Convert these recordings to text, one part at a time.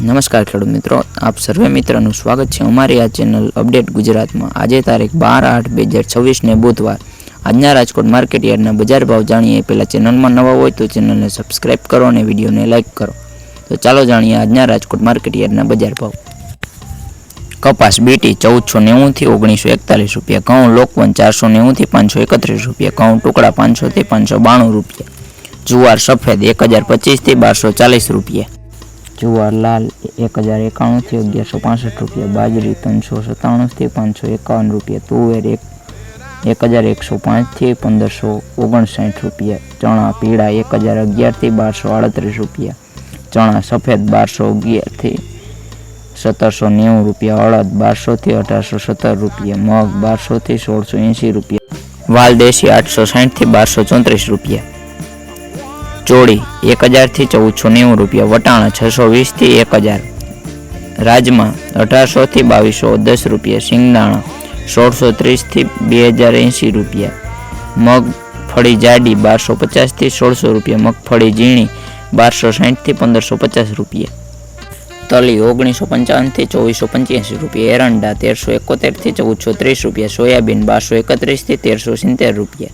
नमस्कार खेडूत मित्रों, आप सर्वे मित्रों स्वागत है अमारी आ चेनल अपडेट गुजरात में। आज तारीख 12/8/2026 ने बुधवार आजना राजकोट मार्केट यार्डना बजार भाव जाणीए। पहला चेनल में नवा हो तो चेनल ने सब्सक्राइब करो और विडियो ने लाइक करो। तो चलो जाणीए आजना राजकोट मार्केट यार्डना बजार भाव। कपास बीटी 1490 થી 1941 रुपया, घऊं लोकवन 490 થી 531 रुपया, घऊं टुकड़ा 500 થી 592 रुपया, जुवार सफेद 1025 થી 1240 रुपया, जुवार लाल 1091 થી 1165 रुपया, बाजरी 397 થી 551 रुपया, तुवेर 1105 થી 1559 रुपया, चना पीड़ा 1011 થી 1238 रुपया, चना सफेद 1211 થી 1790 रुपया, अड़द 1200 થી 1817 रुपया, मग 1200 થી 1680 रुपया, वाल देशी 860 થી 1234 रुपया, चोड़ी 1000 થી 1490 रुपया, वटाणा 620 થી 1000, राजमा 1800 થી 2210 रुपया, सिंगदाणा 1630 થી 2080 रुपया, मगफड़ी जाडी 1250 થી 1600 रुपया, मगफड़ी झीणी 1260 થી 1550 रुपया, तली 1955 થી 2485 रुपया, एरंडा 1371 થી 1430 रुपया, सोयाबीन 1231 થી 1370 रुपया,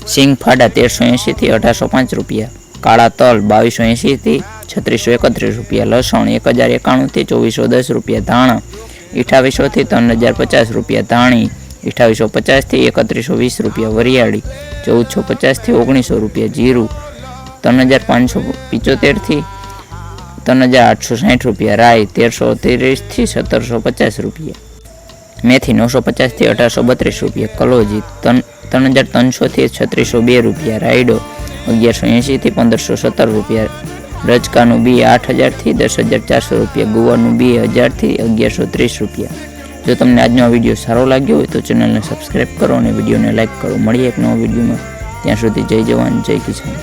सींग फाड़ा 1380 થી 1805 रुपया, काला तल 2280 થી 3631 रुपया, लसण 1091 થી 2410 रुपया, धाणा 2800 થી 3050 रुपया, धाणी 2850 થી 3120 रुपया, वरियाड़ी 1450 થી 1900 रुपया, जीरु 3575 થી 3860 रुपया, राई 1330 થી 1750 रुपया, मेथी 950 થી 1832 रुपया, कलोजी 3300 થી 3602 रुपया, रायडो 1180 થી 1517 रुपया, रजकानु बी 8000 થી 10400 रुपया, गुवारनु बी 1000 થી 1130 रुपया। जो तमने आजनो विडियो सारो लाग्यो होय तो चेनल ने सब्सक्राइब करो और विडियो ने लाइक करो। मळीए एक नवा विडियो में, त्यां सुधी जय जवान जय किसान।